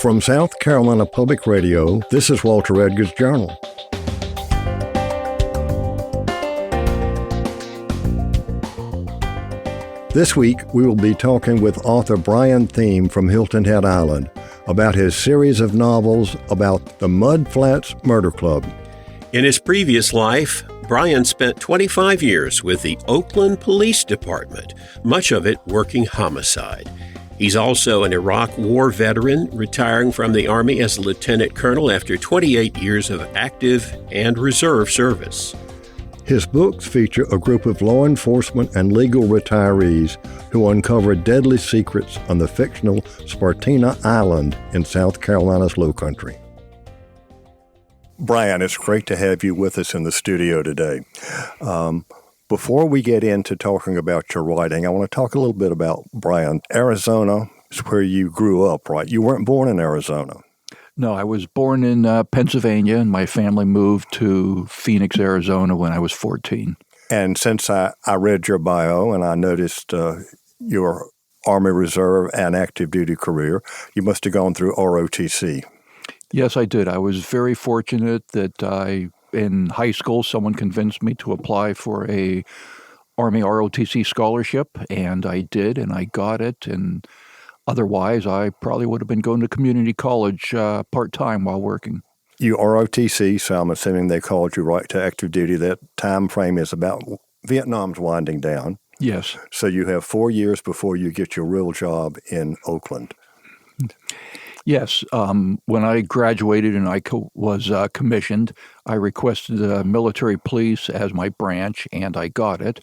From South Carolina Public Radio, this is Walter Edgar's Journal. This week, we will be talking with author Brian Thiem from Hilton Head Island about his series of novels about the Mudflats Murder Club. In his previous life, Brian spent 25 years with the Oakland Police Department, much of it working homicide. He's also an Iraq War veteran, retiring from the Army as a lieutenant colonel after 28 years of active and reserve service. His books feature a group of law enforcement and legal retirees who uncover deadly secrets on the fictional Spartina Island in South Carolina's Lowcountry. Brian, it's great to have you with us in the studio today. Before we get into talking about your writing, I want to talk a little bit about Brian. Arizona is where you grew up, right? You weren't born in Arizona. No, I was born in Pennsylvania, and my family moved to Phoenix, Arizona when I was 14. And since I read your bio and I noticed your Army Reserve and active duty career, you must have gone through ROTC. Yes, I did. I was very fortunate that in high school, someone convinced me to apply for a Army ROTC scholarship, and I did, and I got it. And otherwise, I probably would have been going to community college part-time while working. You ROTC, so I'm assuming they called you right to active duty. That time frame is about Vietnam's winding down. Yes. So you have 4 years before you get your real job in Oakland. Yes. When I graduated and I was commissioned, I requested military police as my branch, and I got it.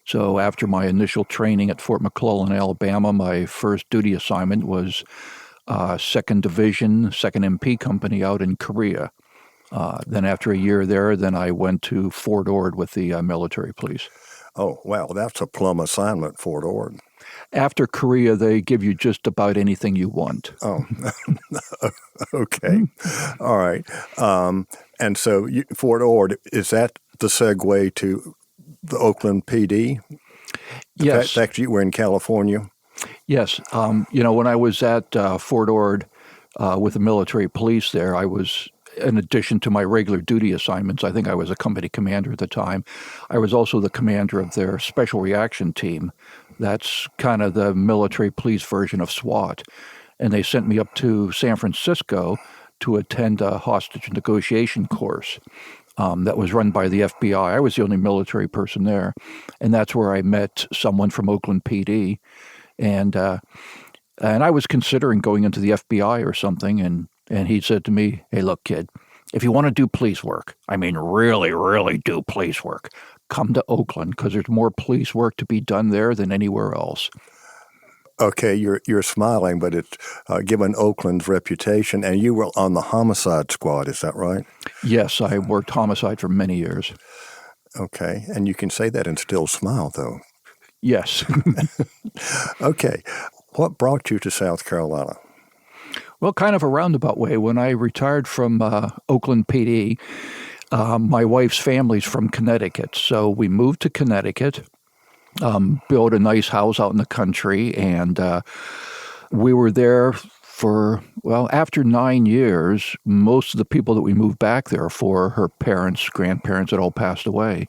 So after my initial training at Fort McClellan, Alabama, my first duty assignment was 2nd Division, 2nd MP Company out in Korea. Then after a year there, then I went to Fort Ord with the military police. Oh, wow. That's a plum assignment, Fort Ord. After Korea, they give you just about anything you want. Oh, okay. All right. And so Fort Ord, is that the segue to the Oakland PD? Yes. The fact that you were in California? Yes. When I was at Fort Ord with the military police there, I was, in addition to my regular duty assignments, I think I was a company commander at the time. I was also the commander of their special reaction team. That's kind of the military police version of SWAT. And they sent me up to San Francisco to attend a hostage negotiation course that was run by the FBI. I was the only military person there. And that's where I met someone from Oakland PD. And I was considering going into the FBI or something. And he said to me, "Hey, look, kid, if you want to do police work, I mean really, really do police work, come to Oakland because there's more police work to be done there than anywhere else." Okay, you're smiling, but it's given Oakland's reputation, and you were on the homicide squad, is that right? Yes, I worked homicide for many years. Okay, and you can say that and still smile, though. Yes. Okay, what brought you to South Carolina? Well, kind of a roundabout way. When I retired from Oakland PD, my wife's family's from Connecticut, so we moved to Connecticut, built a nice house out in the country, and we were there for, after 9 years, most of the people that we moved back there for, her parents, grandparents had all passed away.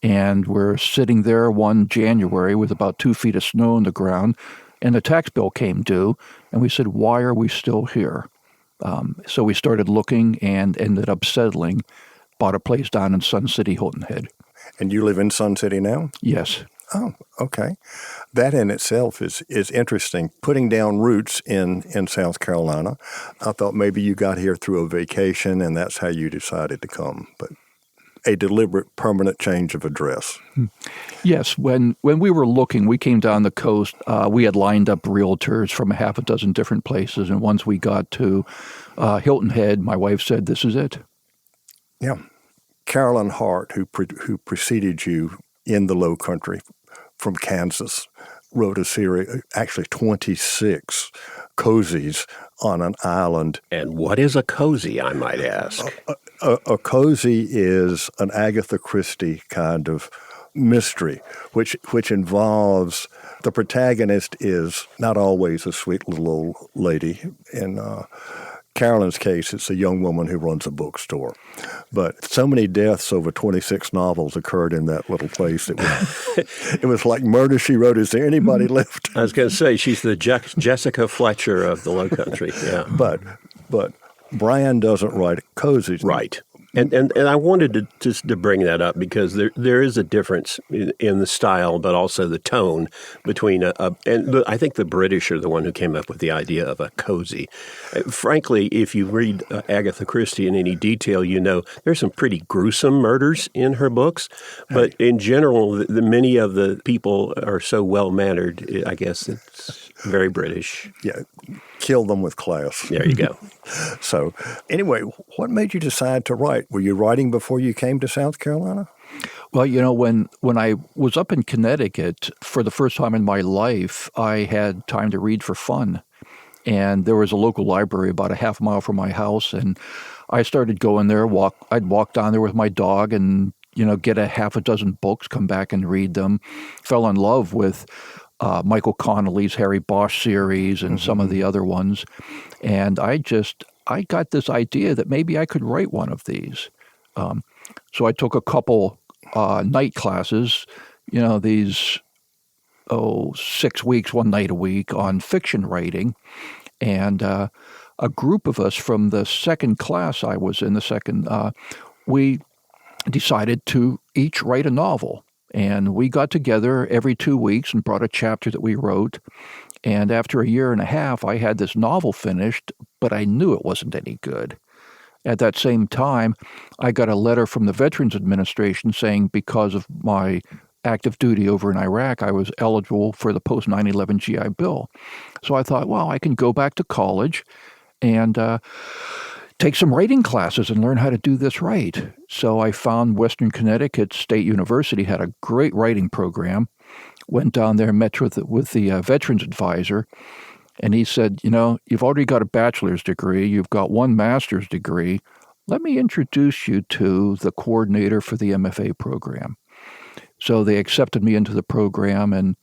And we're sitting there one January with about 2 feet of snow on the ground, and the tax bill came due, and we said, why are we still here? So we started looking and ended up settling, bought a place down in Sun City, Hilton Head. And you live in Sun City now? Yes. Oh, okay. That in itself is interesting. Putting down roots in South Carolina. I thought maybe you got here through a vacation and that's how you decided to come, but a deliberate, permanent change of address. Yes. When we were looking, we came down the coast. We had lined up realtors from a half a dozen different places, and once we got to Hilton Head, my wife said, "This is it." Yeah. Carolyn Hart, who preceded you in the Lowcountry from Kansas, wrote a series, actually 26 cozies on an island. And what is a cozy, I might ask? A cozy is an Agatha Christie kind of mystery, which involves The protagonist is not always a sweet little old lady. In Carolyn's case, it's a young woman who runs a bookstore. But so many deaths over 26 novels occurred in that little place. It was like Murder, She Wrote. Is there anybody left? I was going to say, she's the Jessica Fletcher of the Lowcountry. Yeah. But Brian doesn't write cozies. Right. And I wanted to just to bring that up because there is a difference in the style, but also the tone between and I think the British are the one who came up with the idea of a cozy. Frankly, if you read Agatha Christie in any detail, you know there's some pretty gruesome murders in her books, but in general, many of the people are so well mannered. I guess it's very British. Yeah, kill them with class. There you go. So anyway, what made you decide to write? Were you writing before you came to South Carolina? Well, you know, when I was up in Connecticut for the first time in my life, I had time to read for fun. And there was a local library about a half mile from my house, and I started going there. I'd walk down there with my dog and, you know, get a half a dozen books, come back and read them. Fell in love with Michael Connelly's Harry Bosch series and some of the other ones. And I got this idea that maybe I could write one of these. So I took a couple night classes, you know, these 6 weeks, one night a week on fiction writing. And a group of us from the second class I was in, we decided to each write a novel. And we got together every 2 weeks and brought a chapter that we wrote. And after a year and a half, I had this novel finished, but I knew it wasn't any good. At that same time, I got a letter from the Veterans Administration saying because of my active duty over in Iraq, I was eligible for the post 9/11 GI Bill. So I thought, well, I can go back to college and take some writing classes and learn how to do this right. So I found Western Connecticut State University had a great writing program. Went down there and met with the veterans advisor, and he said, you know, you've already got a bachelor's degree, you've got one master's degree. Let me introduce you to the coordinator for the MFA program. So they accepted me into the program, and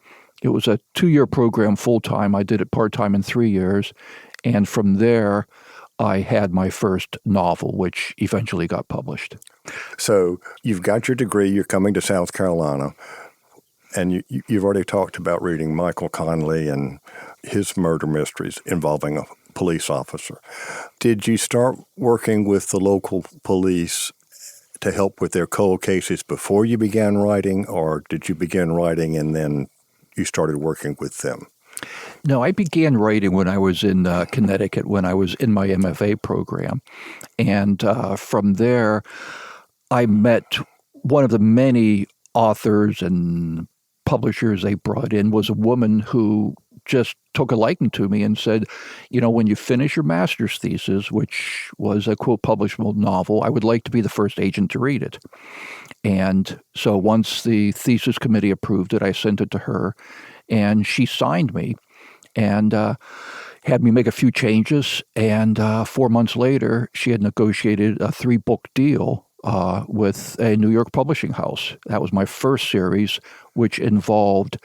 it was a 2-year program full-time. I did it part-time in 3 years, and from there, I had my first novel, which eventually got published. So you've got your degree, you're coming to South Carolina, and you've already talked about reading Michael Connelly and his murder mysteries involving a police officer. Did you start working with the local police to help with their cold cases before you began writing, or did you begin writing and then you started working with them? No, I began writing when I was in Connecticut, when I was in my MFA program. And from there, I met one of the many authors and publishers they brought in was a woman who just took a liking to me and said, you know, when you finish your master's thesis, which was a quote publishable novel, I would like to be the first agent to read it. And so once the thesis committee approved it, I sent it to her, and she signed me and had me make a few changes. And 4 months later, she had negotiated a 3-book deal with a New York publishing house. That was my first series, which involved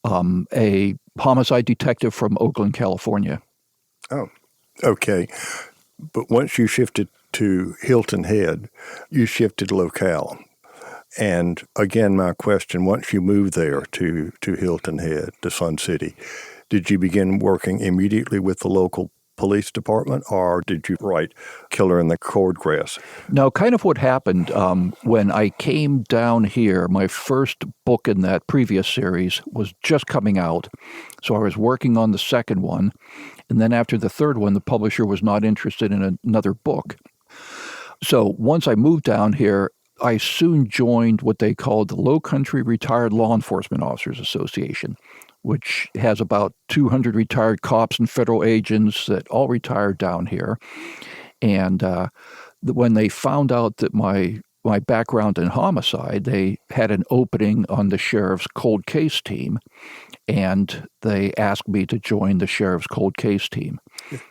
a homicide detective from Oakland, California. Oh, okay. But once you shifted to Hilton Head, you shifted locale. And again, my question, once you moved there to Hilton Head, to Sun City, did you begin working immediately with the local police department, or did you write Killer in the Cordgrass? No, kind of what happened when I came down here, my first book in that previous series was just coming out. So I was working on the second one. And then after the third one, the publisher was not interested in another book. So once I moved down here, I soon joined what they called the Lowcountry Retired Law Enforcement Officers Association, which has about 200 retired cops and federal agents that all retired down here. And when they found out that my background in homicide, they had an opening on the sheriff's cold case team, and they asked me to join the sheriff's cold case team.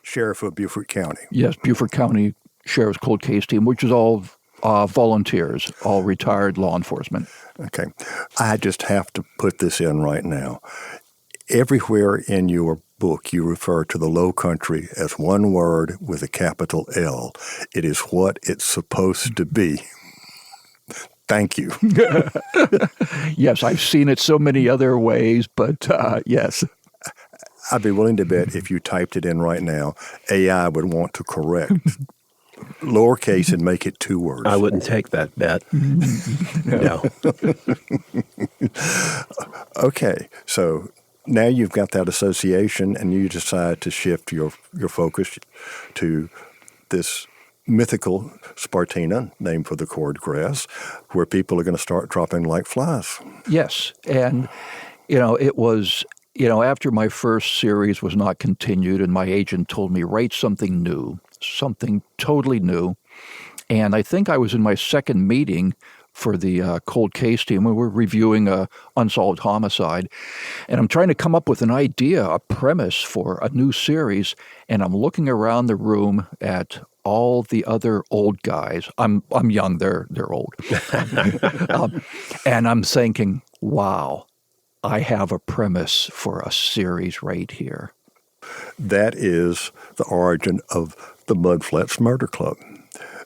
Sheriff of Beaufort County. Yes, Beaufort County Sheriff's cold case team, which is all volunteers, all retired law enforcement. Okay. I just have to put this in right now. Everywhere in your book, you refer to the Lowcountry as one word with a capital L. It is what it's supposed to be. Thank you. Yes, I've seen it so many other ways, but yes. I'd be willing to bet if you typed it in right now, AI would want to correct lowercase and make it 2 words. I wouldn't take that bet. No. Okay, so now you've got that association and you decide to shift your focus to this mythical Spartina, named for the Cordgrass, where people are going to start dropping like flies. Yes, and, it was, after my first series was not continued and my agent told me, write something new, something totally new. And I think I was in my second meeting for the cold case team. We were reviewing a unsolved homicide, and I'm trying to come up with an idea, a premise for a new series, and I'm looking around the room at all the other old guys. I'm young, they're old. And I'm thinking, wow, I have a premise for a series right here. That is the origin of the Mudflats Murder Club.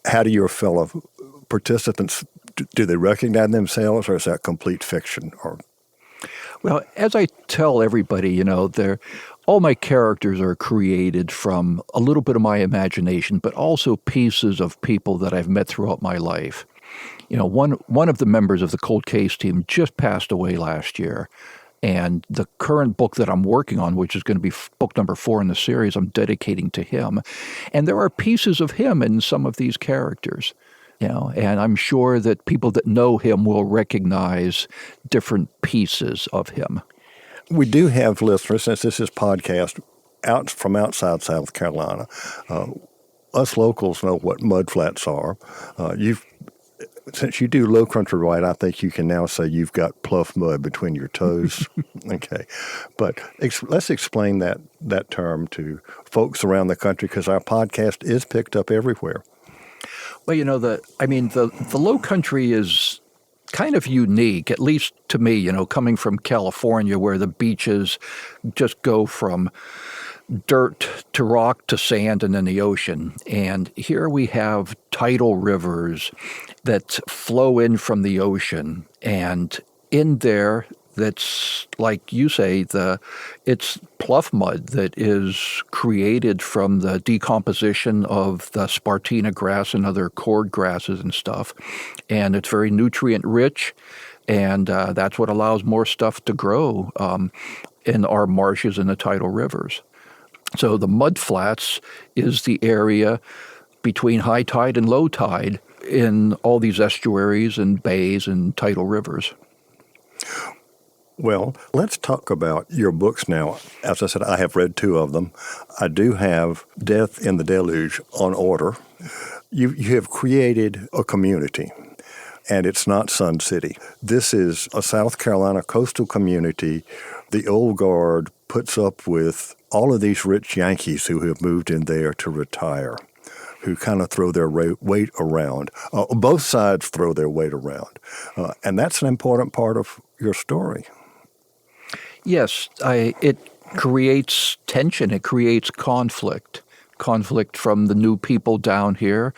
How do your fellow participants, do they recognize themselves, or is that complete fiction? Well, as I tell everybody, all my characters are created from a little bit of my imagination, but also pieces of people that I've met throughout my life. One of the members of the cold case team just passed away last year. And the current book that I'm working on, which is going to be book number 4 in the series, I'm dedicating to him. And there are pieces of him in some of these characters, and I'm sure that people that know him will recognize different pieces of him. We do have listeners, since this is podcast from outside South Carolina. Us locals know what mudflats are. Since you do low country right, I think you can now say you've got pluff mud between your toes. Okay. But let's explain that term to folks around the country, because our podcast is picked up everywhere. Well, the low country is kind of unique, at least to me, coming from California, where the beaches just go from dirt to rock to sand and then the ocean. And here we have tidal rivers that flow in from the ocean. And in there, that's, like you say, it's pluff mud that is created from the decomposition of the Spartina grass and other cord grasses and stuff. And it's very nutrient rich. And that's what allows more stuff to grow in our marshes and the tidal rivers. So the mudflats is the area between high tide and low tide in all these estuaries and bays and tidal rivers. Well, let's talk about your books now. As I said, I have read 2 of them. I do have Death in the Deluge on order. You have created a community, and it's not Sun City. This is a South Carolina coastal community. The old guard puts up with all of these rich Yankees who have moved in there to retire, who kind of throw their weight around. Both sides throw their weight around. And that's an important part of your story. Yes, it creates tension. It creates conflict from the new people down here,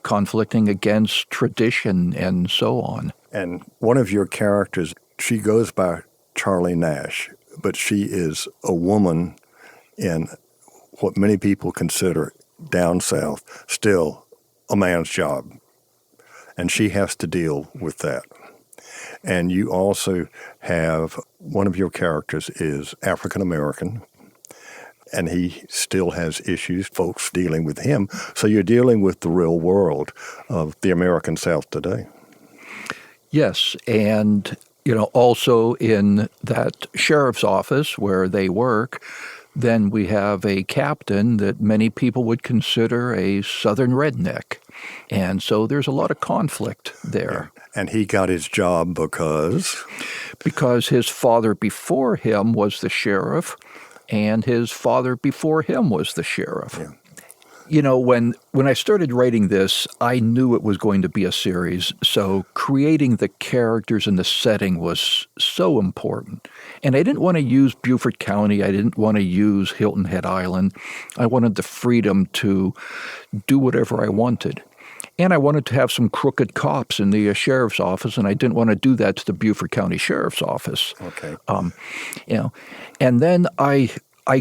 conflicting against tradition and so on. And one of your characters, she goes by Charlie Nash, but she is a woman in what many people consider down south still a man's job. And she has to deal with that. And you also have one of your characters is African American, and he still has issues, folks dealing with him. So you're dealing with the real world of the American South today. Yes, and also in that sheriff's office where they work, then we have a captain that many people would consider a southern redneck. And so there's a lot of conflict there. And he got his job because? Because his father before him was the sheriff, and his father before him was the sheriff. Yeah. when I started writing this, I knew it was going to be a series. So creating the characters and the setting was so important. And I didn't want to use Beaufort County. I didn't want to use Hilton Head Island. I wanted the freedom to do whatever I wanted. And I wanted to have some crooked cops in the sheriff's office, and I didn't want to do that to the Beaufort County Sheriff's Office. Okay. And then I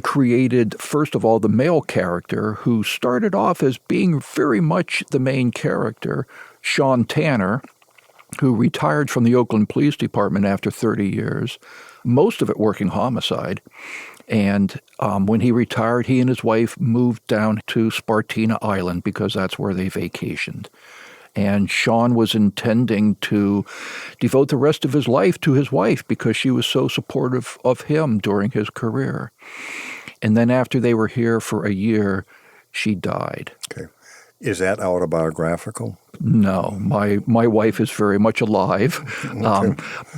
created, first of all, the male character who started off as being very much the main character, Sean Tanner, who retired from the Oakland Police Department after 30 years, most of it working homicide. And when he retired, he and his wife moved down to Spartina Island because that's where they vacationed. And Sean was intending to devote the rest of his life to his wife because she was so supportive of him during his career. And then after they were here for a year, she died. Okay. Is that autobiographical? No, my wife is very much alive. Okay.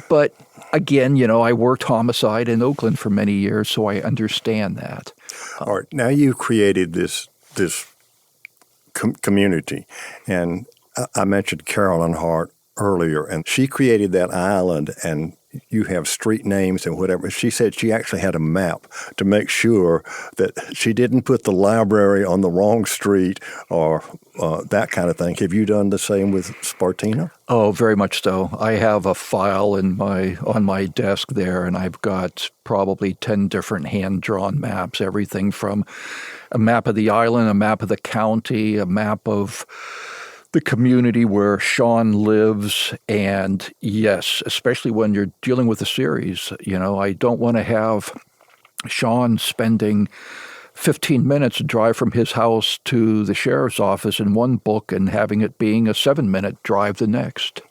But again, I worked homicide in Oakland for many years, so I understand that. All right. Now you created this community, and I mentioned Carolyn Hart earlier, and she created that island, and you have street names and whatever. She said she actually had a map to make sure that she didn't put the library on the wrong street or that kind of thing. Have you done the same with Spartina? Oh, very much so. I have a file on my desk there, and I've got probably 10 different hand-drawn maps, everything from a map of the island, a map of the county, a map of the community where Sean lives. And yes, especially when you're dealing with a series, I don't want to have Sean spending 15 minutes to drive from his house to the sheriff's office in one book and having it being a 7-minute drive the next.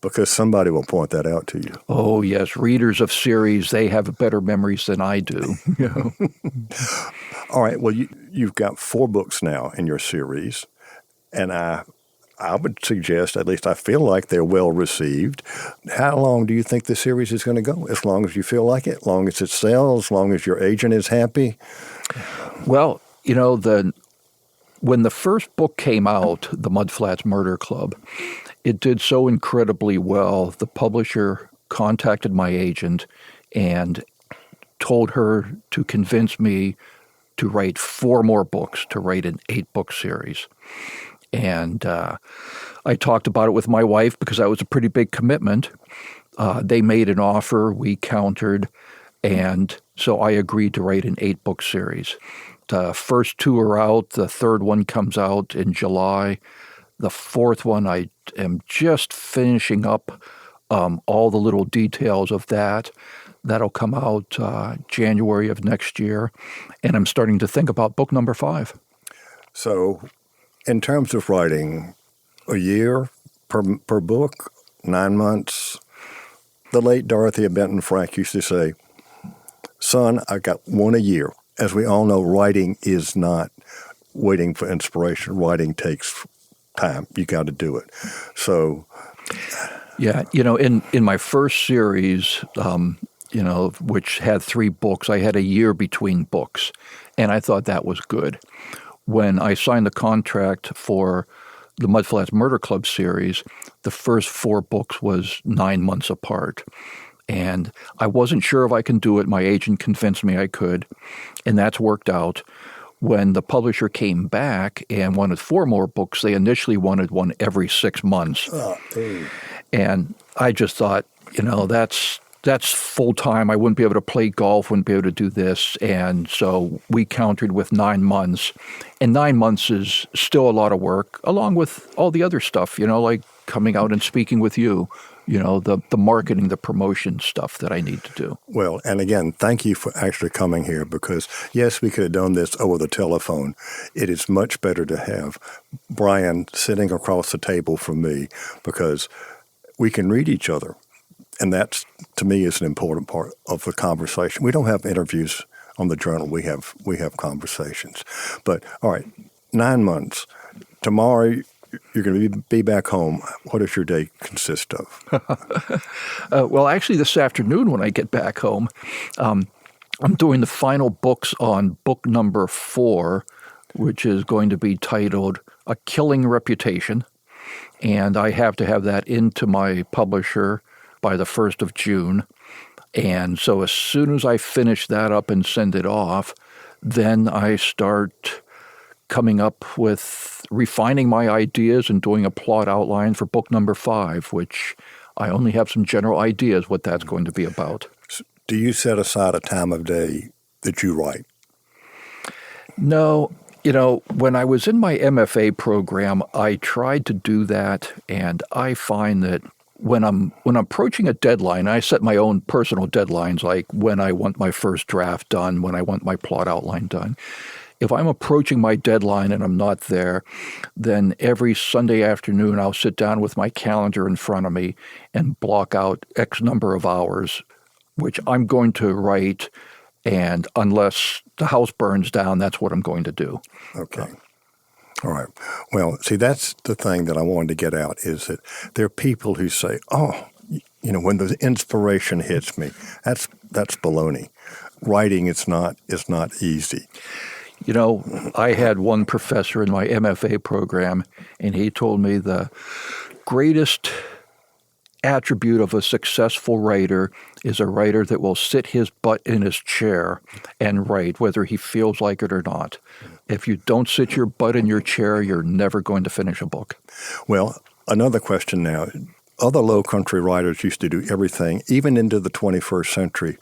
Because somebody will point that out to you. Oh, yes. Readers of series, they have better memories than I do. All right. Well, you've got 4 books now in your series, and I would suggest, at least I feel like they're well received. How long do you think the series is going to go? As long as you feel like it? As long as it sells? As long as your agent is happy? Well, when the first book came out, the Mudflats Murder Club, it did so incredibly well. The publisher contacted my agent and told her to convince me to write 4 more books, to write an 8-book series. And I talked about it with my wife because that was a pretty big commitment. They made an offer, we countered, and so I agreed to write an 8-book series. The first 2 are out. The third one comes out in July. The fourth one, I am just finishing up all the little details of that. That'll come out January of next year. And I'm starting to think about book number 5. So in terms of writing, a year per book, 9 months. The late Dorothea Benton Frank used to say, son, I got 1 a year. As we all know, writing is not waiting for inspiration. Writing takes time. You got to do it. So, yeah, in my first series, which had 3 books, I had a year between books, and I thought that was good. When I signed the contract for the Mudflats Murder Club series, the first 4 books was 9 months apart. And I wasn't sure if I can do it. My agent convinced me I could, and that's worked out. When the publisher came back and wanted 4 more books, they initially wanted one every 6 months. And I just thought, that's full time. I wouldn't be able to play golf, wouldn't be able to do this. And so we countered with 9 months. And 9 months is still a lot of work, along with all the other stuff, like coming out and speaking with you, the marketing, the promotion stuff that I need to do. Well, and again, thank you for actually coming here because, yes, we could have done this over the telephone. It is much better to have Brian sitting across the table from me because we can read each other. And that, to me, is an important part of the conversation. We don't have interviews on the journal. We have conversations. But, all right, 9 months. Tomorrow, you're going to be back home. What does your day consist of? Well, actually, this afternoon when I get back home, I'm doing the final books on book number 4, which is going to be titled A Killing Reputation. And I have to have that into my publisher by the 1st of June. And so as soon as I finish that up and send it off, then I start coming up with refining my ideas and doing a plot outline for book number 5, which I only have some general ideas what that's going to be about. Do you set aside a time of day that you write? No. When I was in my MFA program, I tried to do that, and I find that when I'm approaching a deadline, I set my own personal deadlines, like when I want my first draft done, when I want my plot outline done. If I'm approaching my deadline and I'm not there, then every Sunday afternoon I'll sit down with my calendar in front of me and block out X number of hours, which I'm going to write, and unless the house burns down, that's what I'm going to do. Okay. All right. Well, see, that's the thing that I wanted to get out, is that there are people who say, when the inspiration hits me, that's baloney. Writing is not easy. I had one professor in my MFA program, and he told me the greatest attribute of a successful writer is a writer that will sit his butt in his chair and write, whether he feels like it or not. If you don't sit your butt in your chair, you're never going to finish a book. Well, another question now. Other Lowcountry writers used to do everything, even into the 21st century,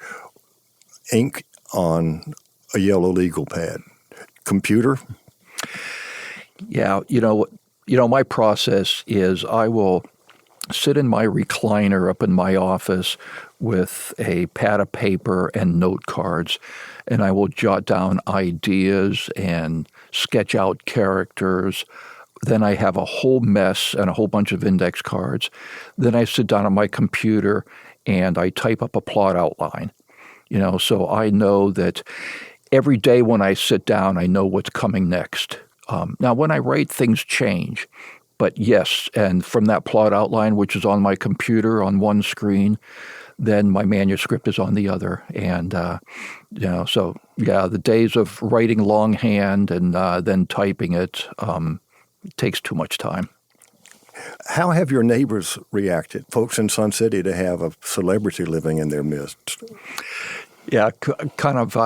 ink on a yellow legal pad. Computer? Yeah, my process is I will sit in my recliner up in my office with a pad of paper and note cards, and I will jot down ideas and sketch out characters. Then I have a whole mess and a whole bunch of index cards. Then I sit down on my computer and I type up a plot outline. So I know that every day when I sit down, I know what's coming next. Now, when I write, things change. But yes, and from that plot outline, which is on my computer on one screen, then my manuscript is on the other. And, the days of writing longhand and then typing it takes too much time. How have your neighbors reacted, folks in Sun City, to have a celebrity living in their midst? Yeah, kind of.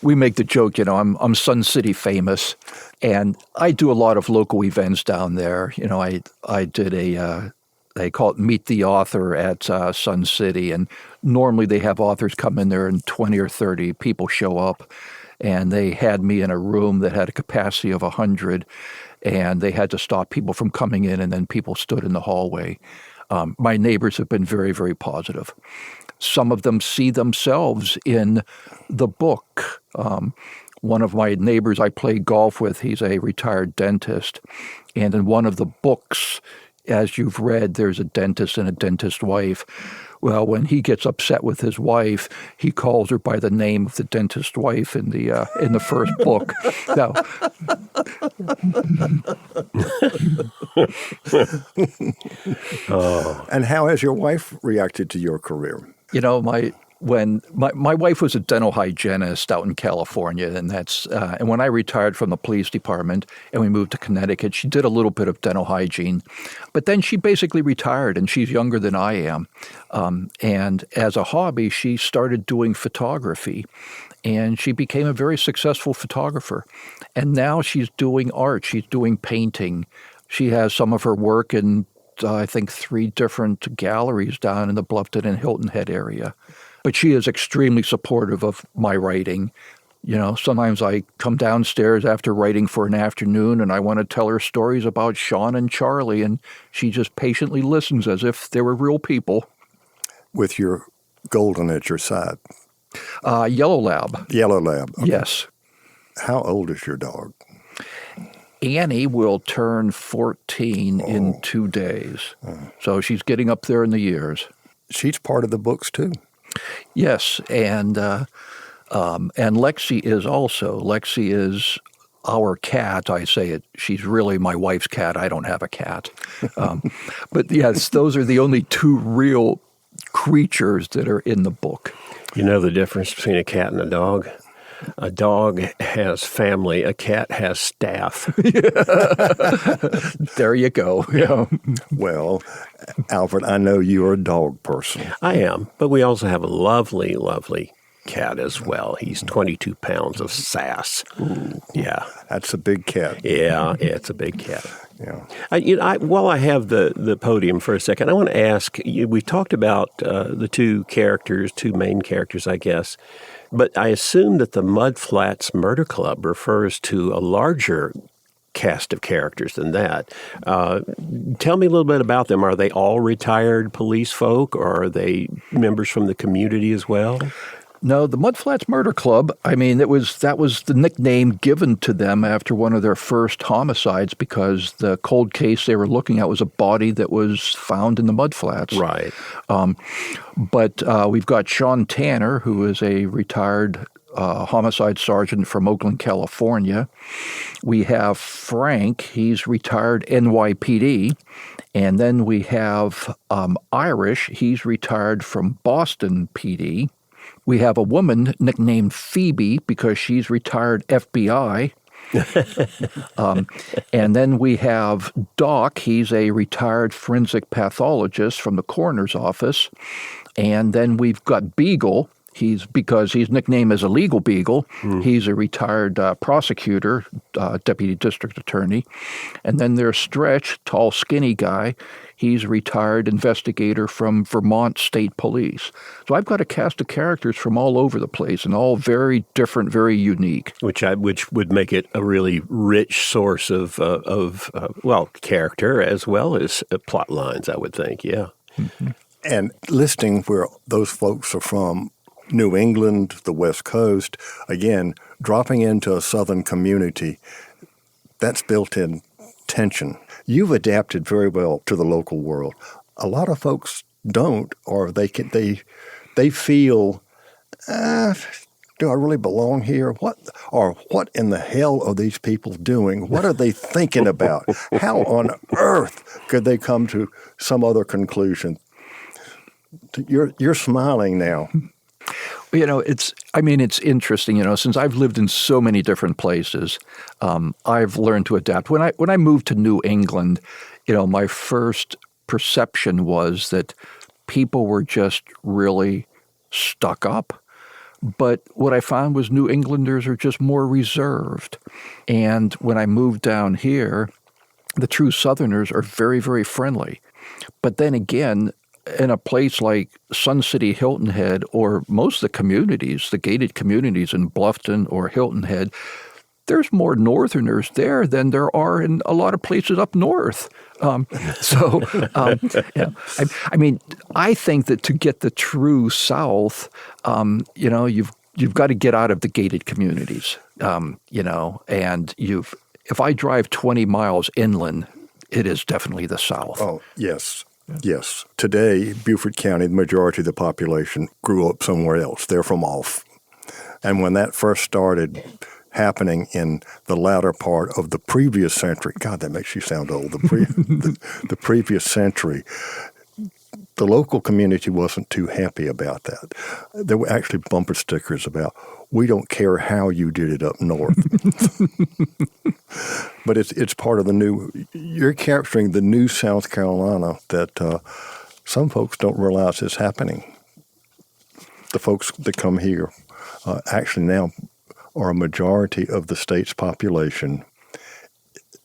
We make the joke, I'm Sun City famous, and I do a lot of local events down there. I did they call it Meet the Author at Sun City, and normally they have authors come in there and 20 or 30 people show up, and they had me in a room that had a capacity of 100, and they had to stop people from coming in, and then people stood in the hallway. My neighbors have been very, very positive. Some of them see themselves in the book. One of my neighbors I play golf with, he's a retired dentist. And in one of the books, as you've read, there's a dentist and a dentist's wife. Well, when he gets upset with his wife, he calls her by the name of the dentist's wife in the first book. Now, And how has your wife reacted to your career? My wife was a dental hygienist out in California, and when I retired from the police department and we moved to Connecticut, she did a little bit of dental hygiene, but then she basically retired, and she's younger than I am. And as a hobby, she started doing photography, and she became a very successful photographer. And now she's doing art. She's doing painting. She has some of her work in, I think, 3 different galleries down in the Bluffton and Hilton Head area. But she is extremely supportive of my writing. Sometimes I come downstairs after writing for an afternoon and I want to tell her stories about Sean and Charlie, and she just patiently listens as if they were real people. With your golden at your side? Yellow Lab. Yellow Lab. Okay. Yes. How old is your dog? Annie will turn 14 in 2 days. So she's getting up there in the years. She's part of the books too. Yes, and Lexi is also. Lexi is our cat. I say it. She's really my wife's cat. I don't have a cat. But yes, those are the only 2 real creatures that are in the book. You know the difference between a cat and a dog? A dog has family. A cat has staff. There you go. Yeah. Well, Alfred, I know you're a dog person. I am, but we also have a lovely, lovely cat as well. He's 22 pounds of sass. Ooh, yeah. That's a big cat. Yeah, it's a big cat. Yeah. While I have the podium for a second, I want to ask, we talked about the two main characters, I guess, but I assume that the Mudflats Murder Club refers to a larger cast of characters than that. Tell me a little bit about them. Are they all retired police folk, or are they members from the community as well? No, the Mudflats Murder Club, I mean, that was the nickname given to them after one of their first homicides, because the cold case they were looking at was a body that was found in the Mudflats. Right. But we've got Sean Tanner, who is a retired homicide sergeant from Oakland, California. We have Frank, he's retired NYPD. And then we have Irish, he's retired from Boston PD. We have a woman nicknamed Phoebe because she's retired FBI. And then we have Doc. He's a retired forensic pathologist from the coroner's office. And then we've got Beagle. Because his nickname is Illegal Beagle. He's a retired prosecutor, deputy district attorney. And then there's Stretch, tall, skinny guy. He's a retired investigator from Vermont State Police. So I've got a cast of characters from all over the place, and all very different, very unique. Which would make it a really rich source of character as well as plot lines, I would think, yeah. Mm-hmm. And listing where those folks are from, New England, the West Coast, again, dropping into a Southern community, that's built-in tension. You've adapted very well to the local world. A lot of folks don't, or they feel, do I really belong here? What in the hell are these people doing? What are they thinking about? How on earth could they come to some other conclusion? You're smiling now. It's interesting, since I've lived in so many different places, I've learned to adapt. When I moved to New England, my first perception was that people were just really stuck up. But what I found was New Englanders are just more reserved. And when I moved down here, the true Southerners are very, very friendly. But then again, in a place like Sun City, Hilton Head, or most of the communities, the gated communities in Bluffton or Hilton Head, there's more Northerners there than there are in a lot of places up north. I think that to get the true South, you've got to get out of the gated communities, and if I drive 20 miles inland, it is definitely the South. Oh, yes. Yes. Today, Beaufort County, the majority of the population grew up somewhere else. They're from off. And when that first started happening in the latter part of the previous century, God, that makes you sound old, the previous century, the local community wasn't too happy about that. There were actually bumper stickers about, we don't care how you did it up north. But it's part of you're capturing the new South Carolina that some folks don't realize is happening. The folks that come here actually now are a majority of the state's population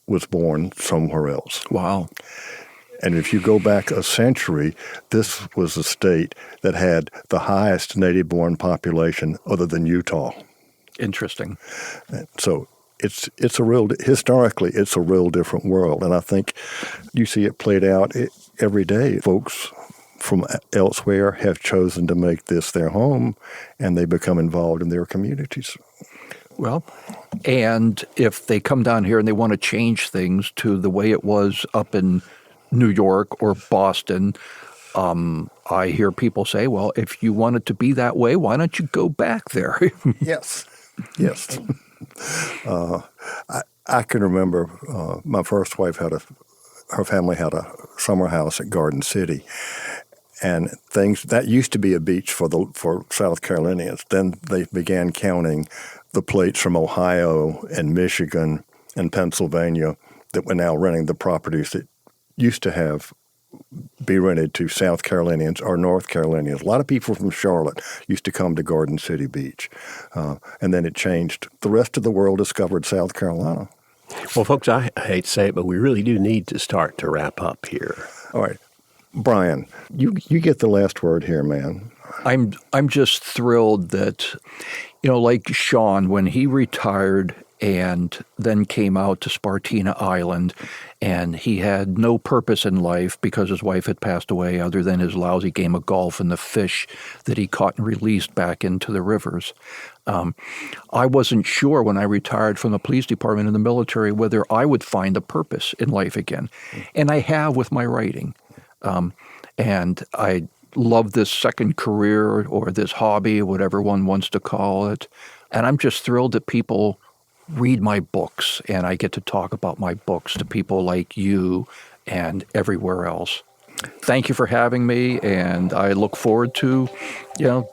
was born somewhere else. Wow. And if you go back a century, this was a state that had the highest native-born population other than Utah. Interesting. So historically, it's a real different world. And I think you see it played out every day. Folks from elsewhere have chosen to make this their home, and they become involved in their communities. Well, and if they come down here and they want to change things to the way it was up in New York or Boston, I hear people say, well, if you want it to be that way, why don't you go back there? Yes. I can remember my first wife her family had a summer house at Garden City, and things that used to be a beach for South Carolinians. Then they began counting the plates from Ohio and Michigan and Pennsylvania that were now renting the properties that used to be rented to South Carolinians or North Carolinians. A lot of people from Charlotte used to come to Garden City Beach. And then it changed. The rest of the world discovered South Carolina. Well, folks, I hate to say it, but we really do need to start to wrap up here. All right. Brian, you get the last word here, man. I'm just thrilled that, like Sean, when he retired and then came out to Spartina Island, and he had no purpose in life because his wife had passed away other than his lousy game of golf and the fish that he caught and released back into the rivers. I wasn't sure when I retired from the police department in the military whether I would find a purpose in life again. And I have with my writing. And I love this second career or this hobby, whatever one wants to call it. And I'm just thrilled that people read my books, and I get to talk about my books to people like you and everywhere else. Thank you for having me, and I look forward to,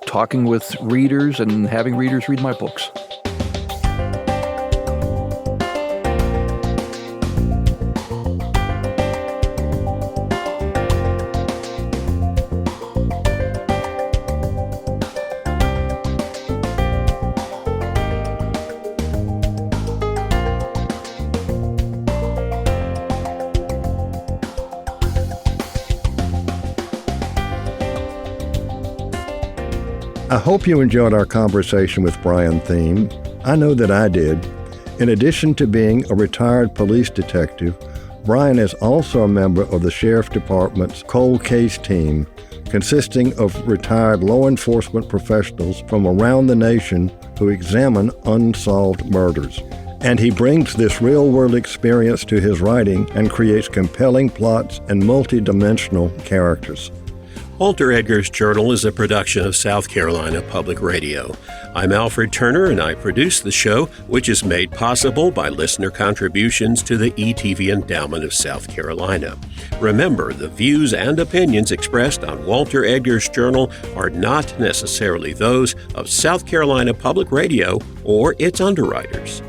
talking with readers and having readers read my books. I hope you enjoyed our conversation with Brian Thiem. I know that I did. In addition to being a retired police detective, Brian is also a member of the Sheriff Department's cold case team, consisting of retired law enforcement professionals from around the nation who examine unsolved murders. And he brings this real-world experience to his writing and creates compelling plots and multi-dimensional characters. Walter Edgar's Journal is a production of South Carolina Public Radio. I'm Alfred Turner, and I produce the show, which is made possible by listener contributions to the ETV Endowment of South Carolina. Remember, the views and opinions expressed on Walter Edgar's Journal are not necessarily those of South Carolina Public Radio or its underwriters.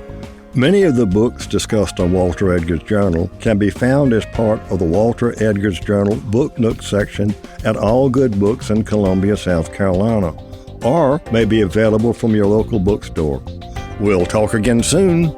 Many of the books discussed on Walter Edgar's Journal can be found as part of the Walter Edgar's Journal Book Nook section at all good books in Columbia, South Carolina, or may be available from your local bookstore. We'll talk again soon.